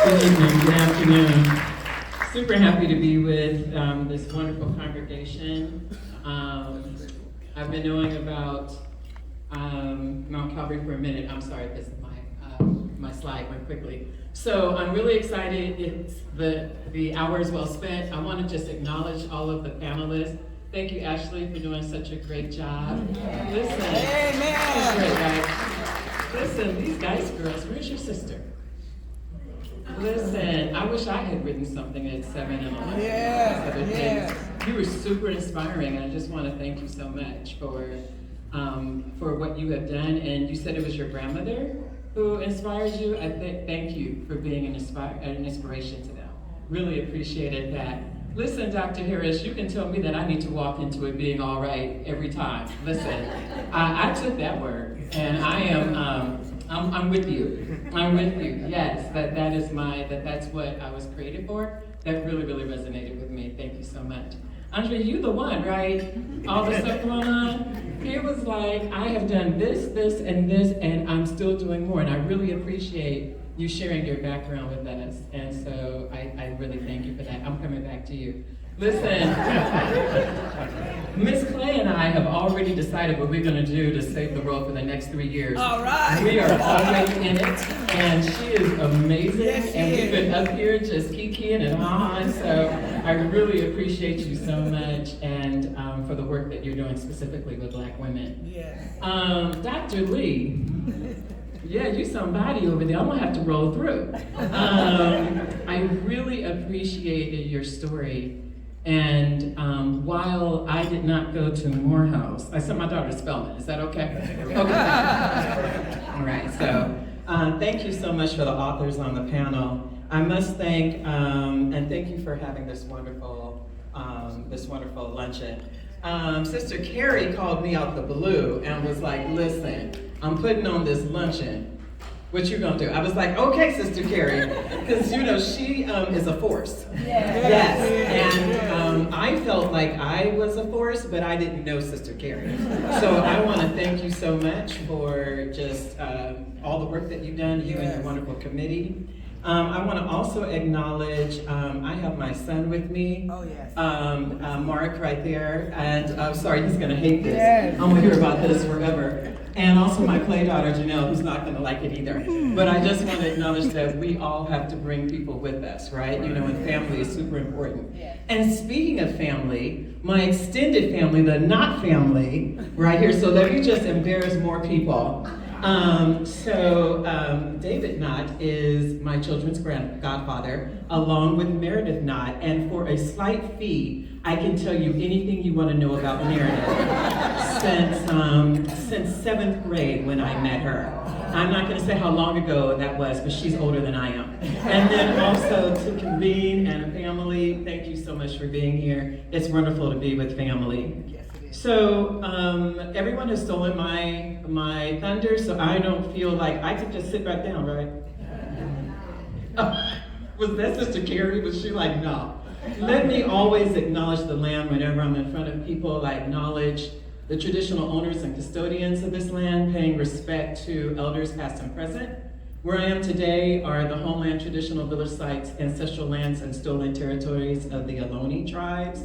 Good evening, good afternoon. Super happy to be with this wonderful congregation. I've been knowing about Mount Calvary for a minute. I'm sorry, because my slide went quickly. So I'm really excited. It's the hour is well spent. I want to just acknowledge all of the panelists. Thank you, Ashley, for doing such a great job. Listen, great, guys. Listen, these Dice girls, where's your sister? Listen, I wish I had written something at 7 and 11. Yes. You were super inspiring, and I just want to thank you so much for what you have done. And you said it was your grandmother who inspired you. Thank you for being an inspiration to them. Really appreciated that. Listen, Dr. Harris, you can tell me that I need to walk into it being all right every time. Listen, I took that word, and I am. I'm with you. I'm with you. Yes, that's what I was created for. That really, really resonated with me. Thank you so much. Andre, you the one, right? All the stuff going on. It was like, I have done this, and I'm still doing more. And I really appreciate you sharing your background with us. And so I really thank you for that. I'm coming back to you. Listen, Miss Clay and I have already decided what we're going to do to save the world for the next 3 years. All right. We are already in it, and she is amazing. Yes, she and we've is. been up here just kikiing and ha-haing, so I really appreciate you so much, and for the work that you're doing specifically with Black women. Yes. Dr. Lee. Yeah, you somebody over there. I'm gonna have to roll through. I really appreciated your story. And while I did not go to Morehouse, I sent my daughter to Spelman. Is that okay? Okay. All right. So thank you so much for the authors on the panel. I must thank and thank you for having this wonderful luncheon. Sister Carrie called me out the blue and was like, "Listen, I'm putting on this luncheon. What you gonna do?" I was like, "Okay, Sister Carrie," because she is a force. Yes. And I felt like I was a force, but I didn't know Sister Carrie. So I want to thank you so much for just all the work that you've done, you and your wonderful committee. I want to also acknowledge, I have my son with me. Oh, yes. Mark right there, and I'm sorry, he's gonna hate this. Yes. I'm gonna hear about this forever. And also my play daughter, Janelle, who's not gonna like it either. But I just want to acknowledge that we all have to bring people with us, right? And family is super important. Yes. And speaking of family, my extended family, the Knott family, right here, so let me just embarrass more people. David Knott is my children's godfather, along with Meredith Knott, and for a slight fee, I can tell you anything you want to know about Meredith since 7th grade when I met her. I'm not going to say how long ago that was, but she's older than I am. And then also to Convene and a family, thank you so much for being here. It's wonderful to be with family. So everyone has stolen my thunder, so I don't feel like I can just sit back down, right? Was that Sister Carrie? Was she like, no? Let me always acknowledge the land whenever I'm in front of people. I acknowledge the traditional owners and custodians of this land, paying respect to elders past and present. Where I am today are the homeland traditional village sites, ancestral lands, and stolen territories of the Ohlone tribes.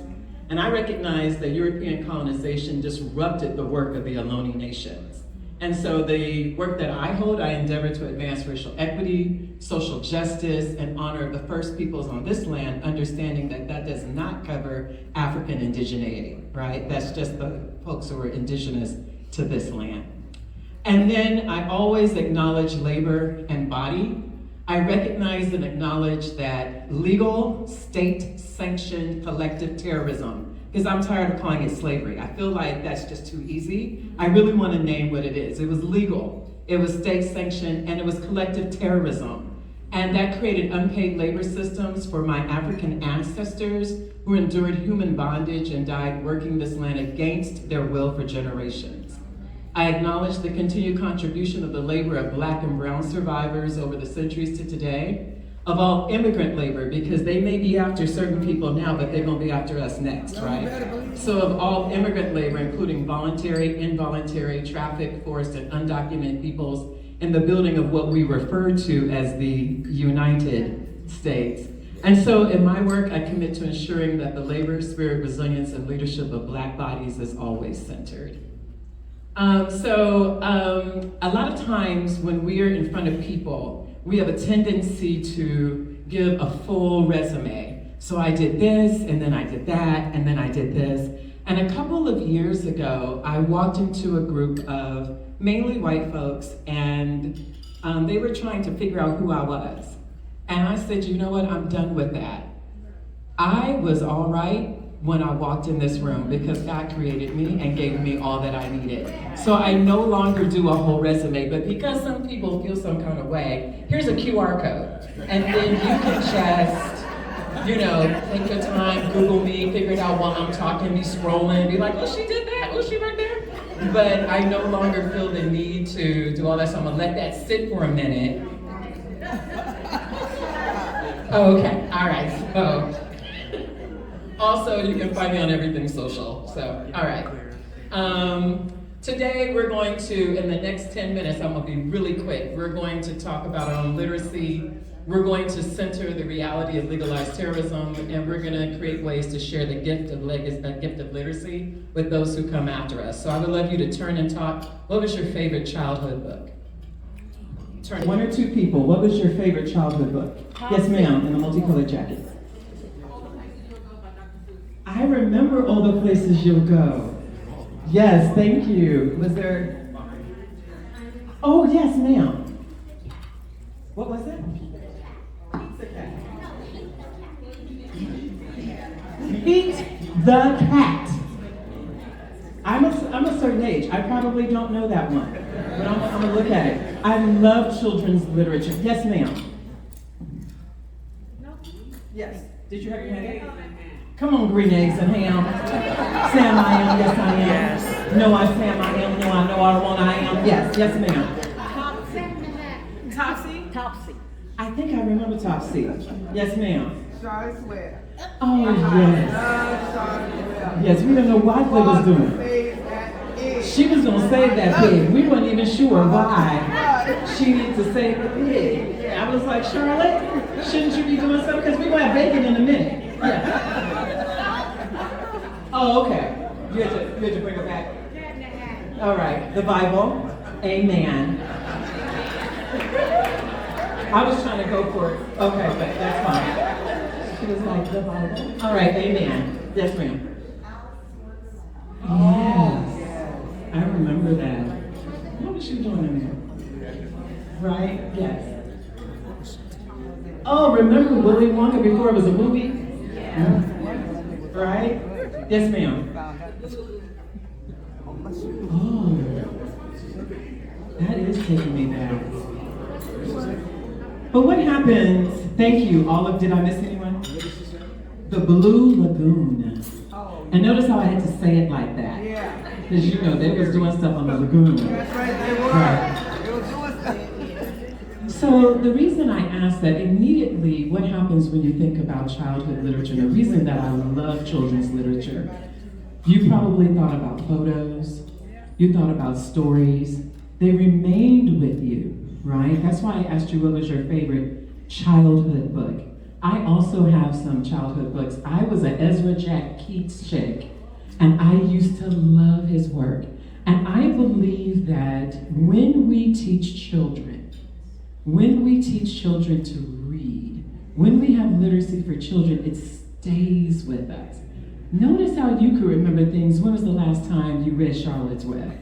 And I recognize that European colonization disrupted the work of the Ohlone nations. And so the work that I hold, I endeavor to advance racial equity, social justice, and honor the first peoples on this land, understanding that that does not cover African indigeneity, right? That's just the folks who are indigenous to this land. And then I always acknowledge labor and body. I recognize and acknowledge that legal, state-sanctioned collective terrorism, because I'm tired of calling it slavery. I feel like that's just too easy. I really want to name what it is. It was legal, it was state-sanctioned, and it was collective terrorism. And that created unpaid labor systems for my African ancestors who endured human bondage and died working this land against their will for generations. I acknowledge the continued contribution of the labor of Black and brown survivors over the centuries to today, of all immigrant labor, because they may be after certain people now, but they're gonna be after us next, right? So of all immigrant labor, including voluntary, involuntary, trafficked, forced, and undocumented peoples in the building of what we refer to as the United States. And so in my work, I commit to ensuring that the labor, spirit, resilience, and leadership of Black bodies is always centered. A lot of times when we are in front of people, we have a tendency to give a full resume. So I did this, and then I did that, and then I did this. And a couple of years ago, I walked into a group of mainly white folks, and they were trying to figure out who I was. And I said, you know what, I'm done with that. I was all right when I walked in this room because God created me and gave me all that I needed. So I no longer do a whole resume, but because some people feel some kind of way, here's a QR code. And then you can just, take your time, Google me, figure it out while I'm talking, be scrolling, be like, oh, she did that, oh, she right there. But I no longer feel the need to do all that, so I'm gonna let that sit for a minute. Okay, all right, so. Also, you can find me on everything social, so, all right. Today, we're going to, in the next 10 minutes, I'm gonna be really quick, we're going to talk about literacy. We're going to center the reality of legalized terrorism, and we're gonna create ways to share the gift of literacy with those who come after us. So I would love you to turn and talk. What was your favorite childhood book? Turn. One or two people, what was your favorite childhood book? Yes, ma'am, in a multicolored jacket. I remember All the Places You'll Go. Yes, thank you. Was there? Oh, yes, ma'am. What was it? Eat the Cat. I'm a certain age. I probably don't know that one, but I'm gonna look at it. I love children's literature. Yes, ma'am. Yes. Did you have your hand up? Come on, green eggs and ham. Sam, I am. Yes, I am. Yes. No, I Sam, I am. No, I know I won't. I am. Yes, yes, ma'am. Topsy. I think I remember Topsy. Yes, ma'am. Charlotte Swear. Oh, yes. Yes, we don't know what they was doing. She was going to save that pig. We weren't even sure why she needed to save the pig. I was like, Charlotte, shouldn't you be doing something? Because we're going to have bacon in a minute. Yeah. Oh, okay. You had to bring it back. All right. The Bible. Amen. I was trying to go for it. Okay, but that's fine. She was like, the Bible. All right, amen. Yes, ma'am. Yes. I remember that. What was she doing in there? Right? Yes. Oh, remember Willy Wonka before it was a movie? Yeah. Right? Yes, ma'am. Oh, that is taking me back. But what happens, thank you, did I miss anyone? The Blue Lagoon. And notice how I had to say it like that. Yeah. Because they was doing stuff on the lagoon. That's right, they were. Right. They were doing stuff. So the reason I asked that, immediately what happens when you think about childhood literature, the reason that I love children's literature, you probably thought about photos, you thought about stories, they remained with you. Right? That's why I asked you what was your favorite childhood book. I also have some childhood books. I was an Ezra Jack Keats chick, and I used to love his work. And I believe that when we teach children to read, when we have literacy for children, it stays with us. Notice how you could remember things. When was the last time you read Charlotte's Web?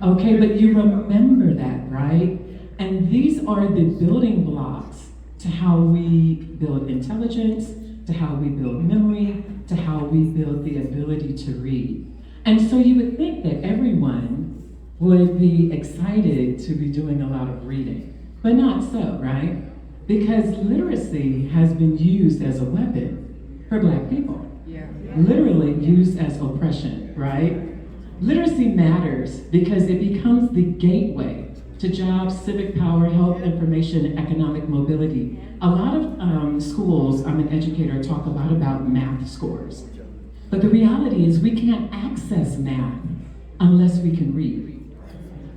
Okay, but you remember that, right? And these are the building blocks to how we build intelligence, to how we build memory, to how we build the ability to read. And so you would think that everyone would be excited to be doing a lot of reading, but not so, right? Because literacy has been used as a weapon for Black people. Yeah. Literally used as oppression, right? Literacy matters because it becomes the gateway to jobs, civic power, health, information, and economic mobility. A lot of schools, I'm an educator, talk a lot about math scores. But the reality is we can't access math unless we can read.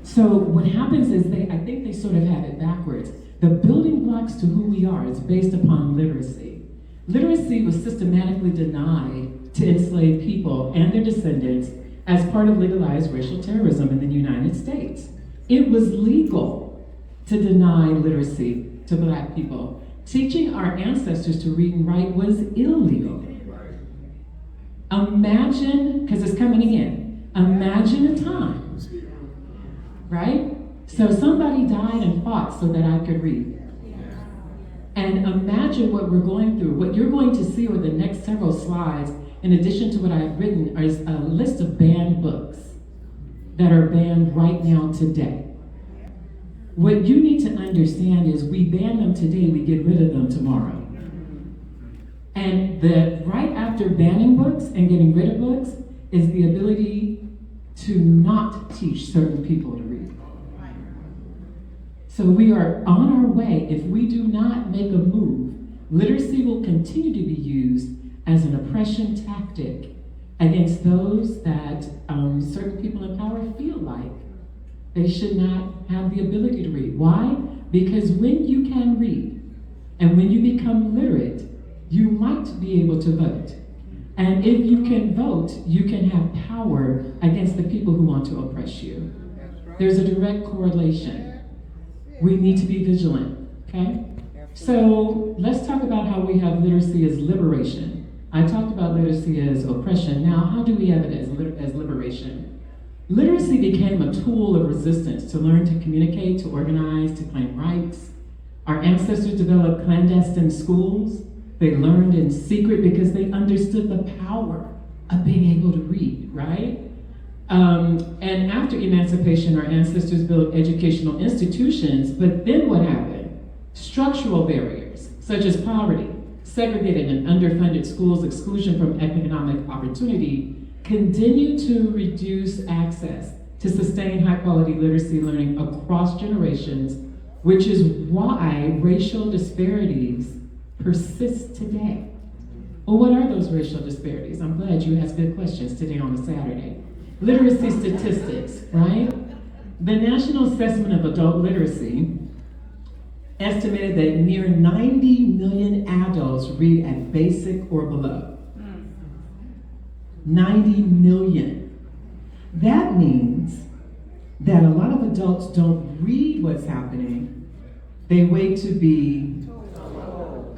So what happens is I think they sort of have it backwards. The building blocks to who we are is based upon literacy. Literacy was systematically denied to enslaved people and their descendants as part of legalized racial terrorism in the United States. It was legal to deny literacy to Black people. Teaching our ancestors to read and write was illegal. Imagine, because it's coming again, imagine a time, right? So somebody died and fought so that I could read. And imagine what we're going through. What you're going to see over the next several slides, in addition to what I've written, is a list of banned books that are banned right now today. What you need to understand is we ban them today, we get rid of them tomorrow. And right after banning books and getting rid of books is the ability to not teach certain people to read. So we are on our way. If we do not make a move, literacy will continue to be used as an oppression tactic against those that certain people in power feel like they should not have the ability to read. Why? Because when you can read and when you become literate, you might be able to vote. And if you can vote, you can have power against the people who want to oppress you. There's a direct correlation. We need to be vigilant, okay? So let's talk about how we have literacy as liberation. I talked about literacy as oppression. Now, how do we have it as liberation? Literacy became a tool of resistance to learn to communicate, to organize, to claim rights. Our ancestors developed clandestine schools. They learned in secret because they understood the power of being able to read, right? And after emancipation, our ancestors built educational institutions, but then what happened? Structural barriers, such as poverty, segregated and underfunded schools, exclusion from economic opportunity, continue to reduce access to sustain high-quality literacy learning across generations, which is why racial disparities persist today. Well, what are those racial disparities? I'm glad you asked good questions today on a Saturday. Literacy statistics, right? The National Assessment of Adult Literacy estimated that near 90 million adults read at basic or below. 90 million. That means that a lot of adults don't read what's happening. They wait to be,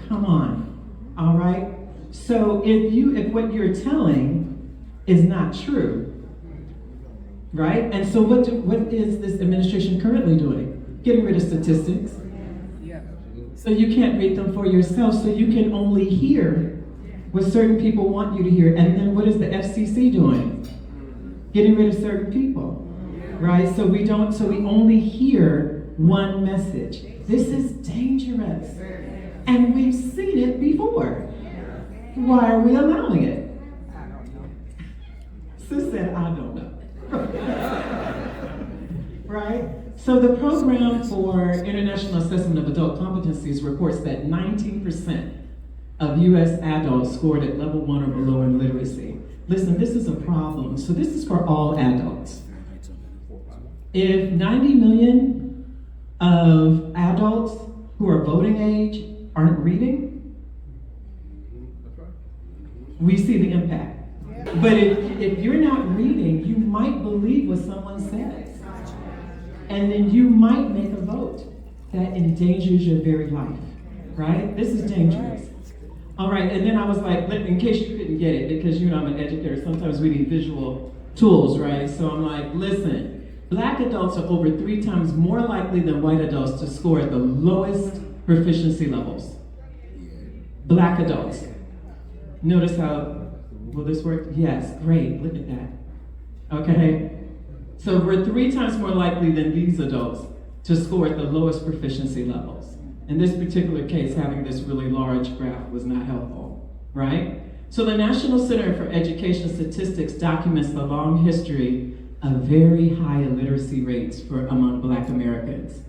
come on, all right? So if what you're telling is not true, right? And so what is this administration currently doing? Getting rid of statistics. So you can't read them for yourself, so you can only hear what certain people want you to hear. And then what is the FCC doing? Getting rid of certain people, right? So we only hear one message. This is dangerous. And we've seen it before. Why are we allowing it? I don't know. Sis said, I don't know. Right? So the Program for International Assessment of Adult Competencies reports that 19% of U.S. adults scored at level 1 or below in literacy. Listen, this is a problem. So this is for all adults. If 90 million of adults who are voting age aren't reading, we see the impact. But if you're not reading, you might believe what someone says. And then you might make a vote that endangers your very life, right? This is dangerous. All right, and then I was like, in case you couldn't get it, because you know I'm an educator, sometimes we need visual tools, right? So I'm like, listen, Black adults are over 3 times more likely than white adults to score at the lowest proficiency levels. Black adults. Notice how, will this work? Yes, great, look at that. Okay, so we're 3 times more likely than these adults to score at the lowest proficiency levels. In this particular case, having this really large graph was not helpful, right? So the National Center for Education Statistics documents the long history of very high illiteracy rates among Black Americans,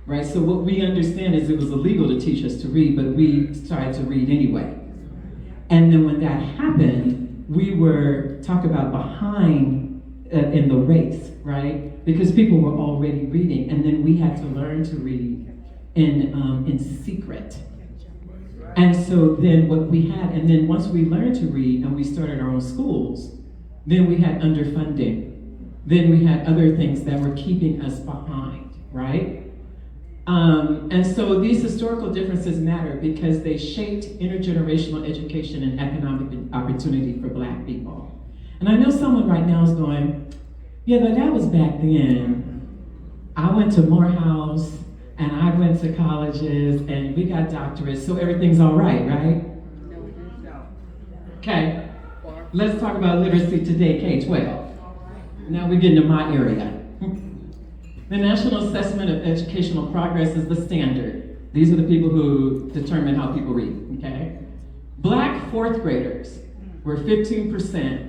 right? So what we understand is it was illegal to teach us to read, but we started to read anyway. And then when that happened, we were, talk about behind in the race, right? Because people were already reading, and then we had to learn to read in secret. And so then what we had, and then once we learned to read and we started our own schools, then we had underfunding. Then we had other things that were keeping us behind, right? And so these historical differences matter because they shaped intergenerational education and economic opportunity for Black people. And I know someone right now is going, yeah, but that was back then. I went to Morehouse, and I went to colleges, and we got doctorates, so everything's all right, right? No. Okay, let's talk about literacy today, K-12. Now we get into my area. The National Assessment of Educational Progress is the standard. These are the people who determine how people read, okay? Black fourth graders were 15%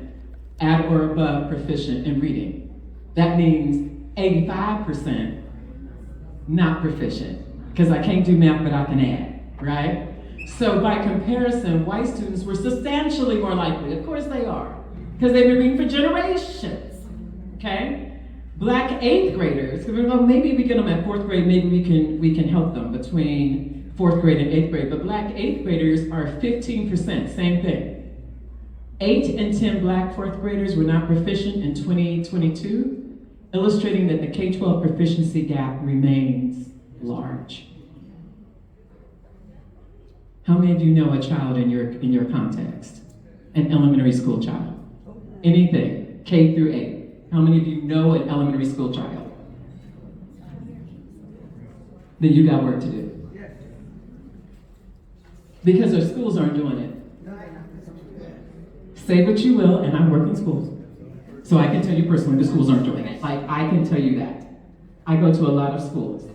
at or above proficient in reading. That means 85% not proficient, because I can't do math, but I can add, right? So by comparison, white students were substantially more likely. Of course they are, because they've been reading for generations, okay? Black eighth graders, well, maybe we get them at fourth grade, maybe we can help them between fourth grade and eighth grade, but Black eighth graders are 15%, same thing. 8 in 10 Black fourth graders were not proficient in 2022, illustrating that the K-12 proficiency gap remains large. How many of you know a child in your context? An elementary school child? Anything, K through 8. How many of you know an elementary school child? Then you got work to do. Because our schools aren't doing it. Say what you will, and I work in schools. So I can tell you personally, the schools aren't doing it. Like, I can tell you that. I go to a lot of schools.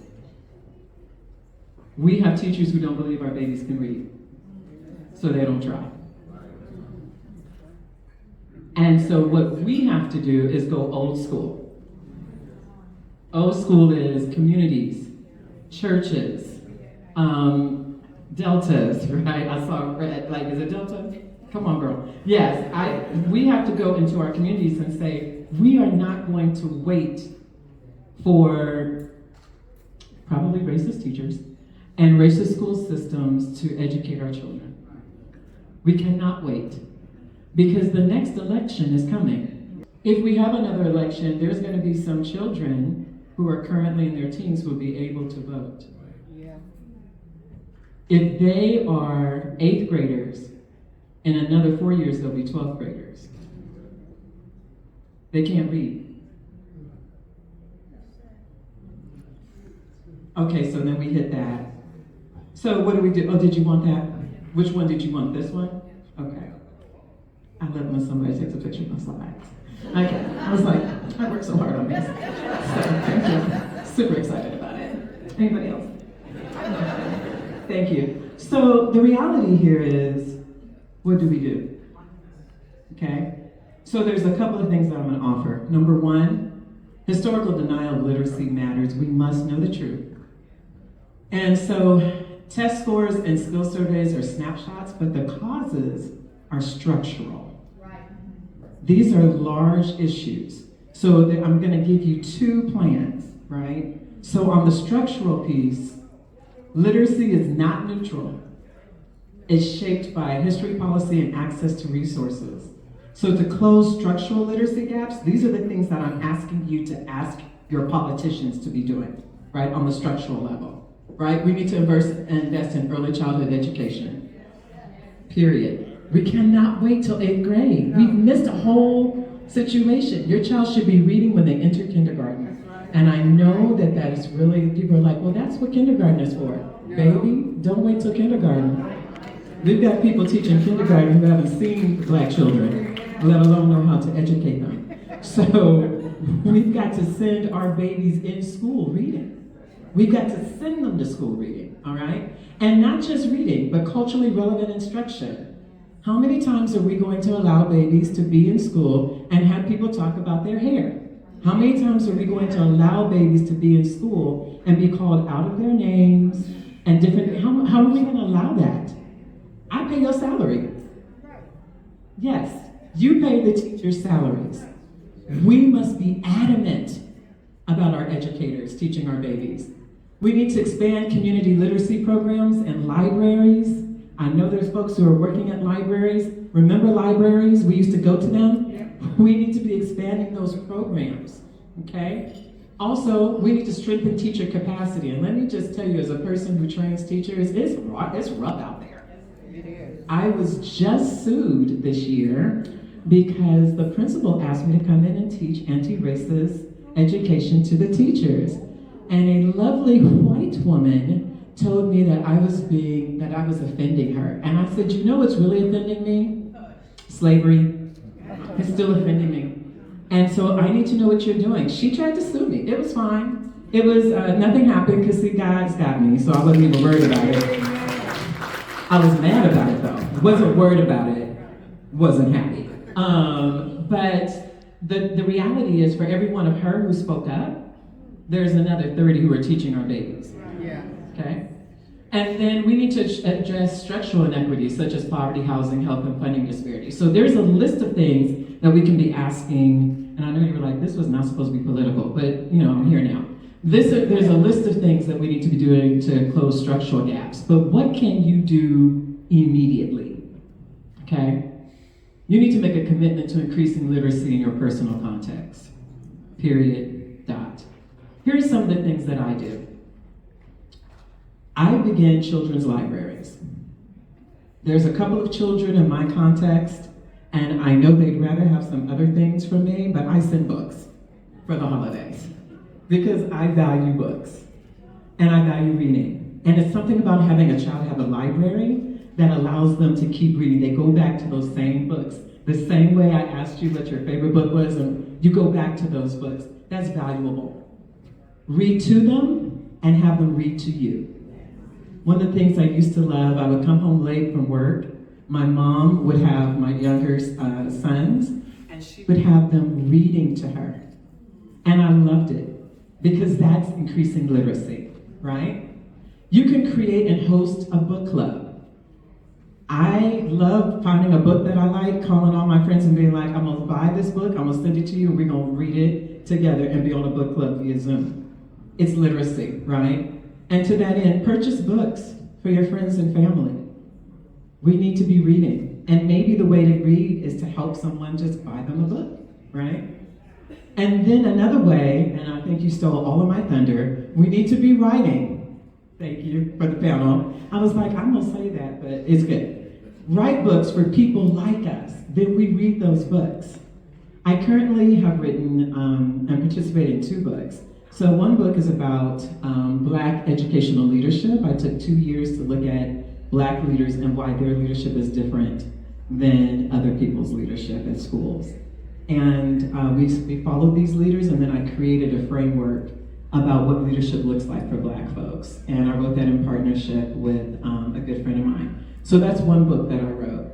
We have teachers who don't believe our babies can read, so they don't try. And so what we have to do is go old school. Old school is communities, churches, deltas, right? I saw red, like, is it delta? Come on, girl. Yes, we have to go into our communities and say, we are not going to wait for probably racist teachers and racist school systems to educate our children. We cannot wait, because the next election is coming. If we have another election, there's going to be some children who are currently in their teens who will be able to vote. Yeah. If they are 8th graders, in another 4 years they'll be 12th graders. They can't read. Okay, so then we hit that. So what do we do? Oh, did you want that? Which one did you want? This one? Okay. I love when somebody takes a picture of my slides. Okay. I was like, I worked so hard on this. So thank you. Super excited about it. Anybody else? Thank you. So the reality here is, what do we do? Okay? So there's a couple of things that I'm going to offer. Number one, historical denial of literacy matters. We must know the truth. And so test scores and skill surveys are snapshots, but the causes are structural. Right. These are large issues. So I'm going to give you 2 plans, right? So on the structural piece, literacy is not neutral. It's shaped by history, policy, and access to resources. So to close structural literacy gaps, these are the things that I'm asking you to ask your politicians to be doing, right, on the structural level, right? We need to invest in early childhood education, period. We cannot wait till 8th grade. We've missed a whole situation. Your child should be reading when they enter kindergarten. And I know that is really, people are like, well, that's what kindergarten is for. Baby, don't wait till kindergarten. We've got people teaching kindergarten who haven't seen Black children, let alone know how to educate them. So we've got to send our babies in school reading. We've got to send them to school reading, all right? And not just reading, but culturally relevant instruction. How many times are we going to allow babies to be in school and have people talk about their hair? How many times are we going to allow babies to be in school and be called out of their names and different, how are we going to allow that? I pay your salary. Yes, you pay the teachers' salaries. We must be adamant about our educators teaching our babies. We need to expand community literacy programs and libraries. I know there's folks who are working at libraries. Remember libraries? We used to go to them. Yeah. We need to be expanding those programs, okay? Also, we need to strengthen teacher capacity. And let me just tell you, as a person who trains teachers, it's rough out there. It is. I was just sued this year because the principal asked me to come in and teach anti-racist education to the teachers. And a lovely white woman told me that I was offending her. And I said, you know what's really offending me? Slavery. It's still offending me. And so I need to know what you're doing. She tried to sue me. It was fine. It was, nothing happened because see, God's got me, so I wasn't even worried about it. I was mad about it though. Wasn't worried about it. Wasn't happy. But the reality is for every one of her who spoke up, there's another 30 who are teaching our babies. Yeah. Okay? And then we need to address structural inequities such as poverty, housing, health, and funding disparities. So there's a list of things that we can be asking, and I know you were like, this was not supposed to be political, but you know, I'm here now. There's a list of things that we need to be doing to close structural gaps, but what can you do immediately? Okay? You need to make a commitment to increasing literacy in your personal context. Period. Dot. Here are some of the things that I do. I begin children's libraries. There's a couple of children in my context, and I know they'd rather have some other things from me, but I send books for the holidays because I value books and I value reading. And it's something about having a child have a library that allows them to keep reading. They go back to those same books. The same way I asked you what your favorite book was, and you go back to those books. That's valuable. Read to them and have them read to you. One of the things I used to love, I would come home late from work. My mom would have my younger sons, and she would have them reading to her. And I loved it because that's increasing literacy, right? You can create and host a book club. I love finding a book that I like, calling all my friends and being like, I'm gonna buy this book, I'm gonna send it to you, and we're gonna read it together and be on a book club via Zoom. It's literacy, right? And to that end, purchase books for your friends and family. We need to be reading. And maybe the way to read is to help someone just buy them a book, right? And then another way, and I think you stole all of my thunder, we need to be writing. Thank you for the panel. I was like, I'm gonna say that, but it's good. Write books for people like us. Then we read those books. I currently have written and participated in 2 books. So one book is about Black educational leadership. I took 2 years to look at Black leaders and why their leadership is different than other people's leadership at schools. And we followed these leaders, and then I created a framework about what leadership looks like for Black folks. And I wrote that in partnership with a good friend of mine. So that's one book that I wrote.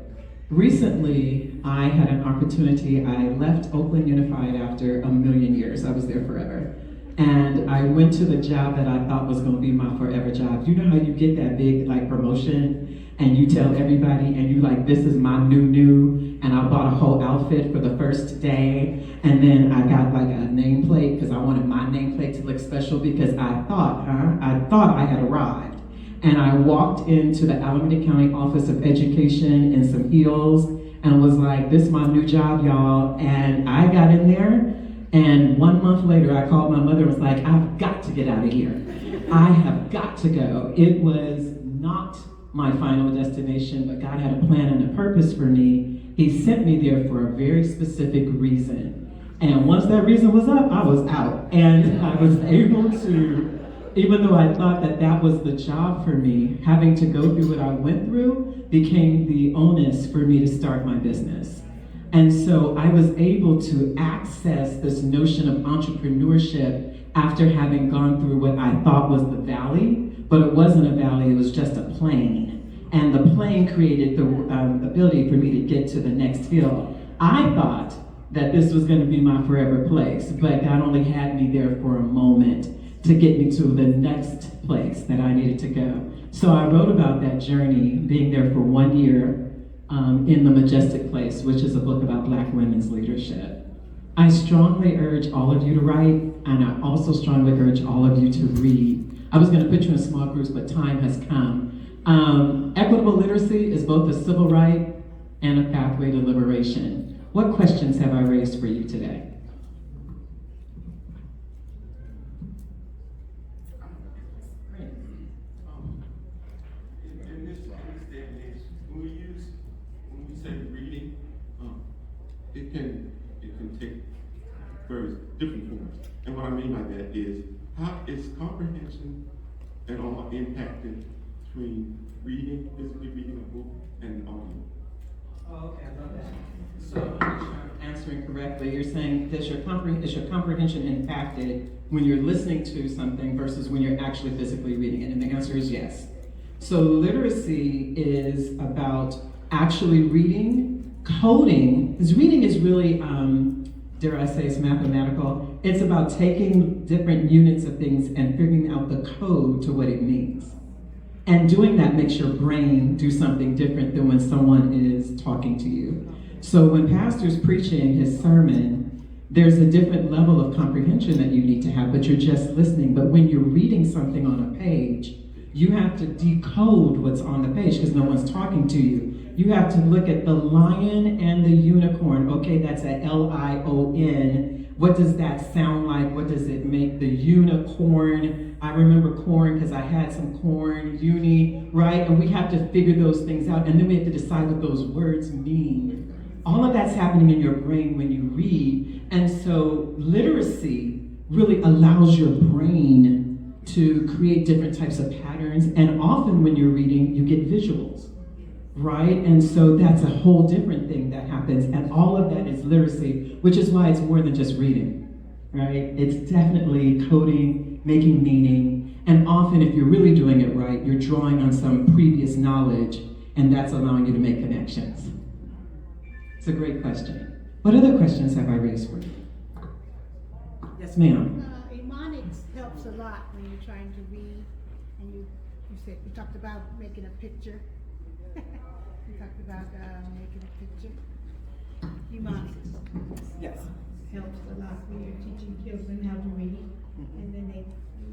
Recently, I had an opportunity. I left Oakland Unified after a million years. I was there forever. And I went to the job that I thought was gonna be my forever job. You know how you get that big promotion and you tell everybody and you like, this is my new, and I bought a whole outfit for the first day. And then I got like a nameplate because I wanted my nameplate to look special because I thought I had arrived. And I walked into the Alameda County Office of Education in some heels and was like, this is my new job, y'all. And I got in there. And 1 month later, I called my mother and was like, I've got to get out of here. I have got to go. It was not my final destination, but God had a plan and a purpose for me. He sent me there for a very specific reason. And once that reason was up, I was out. And I was able to, even though I thought that that was the job for me, having to go through what I went through became the onus for me to start my business. And so I was able to access this notion of entrepreneurship after having gone through what I thought was the valley, but it wasn't a valley, it was just a plane. And the plane created the ability for me to get to the next hill. I thought that this was gonna be my forever place, but God only had me there for a moment to get me to the next place that I needed to go. So I wrote about that journey, being there for 1 year, in The Majestic Place, which is a book about Black women's leadership. I strongly urge all of you to write, and I also strongly urge all of you to read. I was going to put you in small groups, but time has come. Equitable literacy is both a civil right and a pathway to liberation. What questions have I raised for you today? In this day and age, when we say reading, it can take various different forms. And what I mean by that is, how is comprehension and all impacted between reading, physically reading a book, and audio? Oh, okay, I love that. So, I'm sure I'm answering correctly. You're saying, is your comprehension impacted when you're listening to something versus when you're actually physically reading it? And the answer is yes. So, literacy is about actually reading, coding, because reading is really, dare I say, it's mathematical. It's about taking different units of things and figuring out the code to what it means. And doing that makes your brain do something different than when someone is talking to you. So when pastor's preaching his sermon, there's a different level of comprehension that you need to have, but you're just listening. But when you're reading something on a page, you have to decode what's on the page because no one's talking to you. You have to look at the lion and the unicorn. Okay, that's a Lion. What does that sound like? What does it make? The unicorn. I remember corn because I had some corn, right? And we have to figure those things out. And then we have to decide what those words mean. All of that's happening in your brain when you read. And so literacy really allows your brain to create different types of patterns. And often when you're reading, you get visuals. Right? And so that's a whole different thing that happens. And all of that is literacy, which is why it's more than just reading, right? It's definitely coding, making meaning. And often if you're really doing it right, you're drawing on some previous knowledge, and that's allowing you to make connections. It's a great question. What other questions have I raised for you? Yes, ma'am. Mnemonics helps a lot when you're trying to read, and you talked about making a picture. You talked about making a picture. Mnemonics. Yes. Helps a lot when you're teaching children how to read, and then they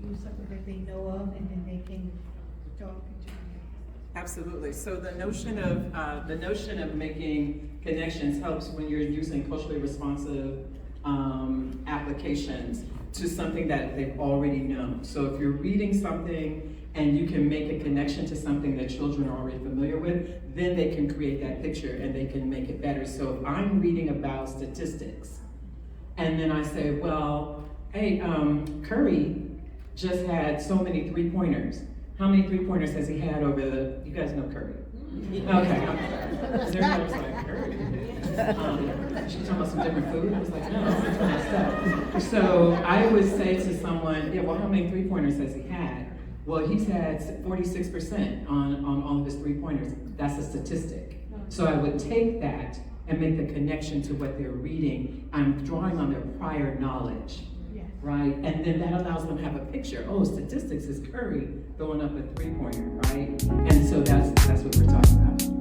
use something that they know of, and then they can draw a picture. Absolutely. So the notion of making connections helps when you're using culturally responsive applications to something that they've already known. So if you're reading something and you can make a connection to something that children are already familiar with, then they can create that picture and they can make it better. So if I'm reading about statistics, and then I say, well, hey, Curry just had so many three-pointers. How many three-pointers has he had over you guys know Curry? Okay. Everybody was like, Curry? She's talking about some different food? I was like, no, it's my stuff. So I would say to someone, yeah, well, how many three-pointers has he had? Well, he's had 46% on all of his three-pointers. That's a statistic. So I would take that and make the connection to what they're reading. I'm drawing on their prior knowledge, right? And then that allows them to have a picture. Oh, statistics is Curry throwing up a three-pointer, right? And so that's what we're talking about.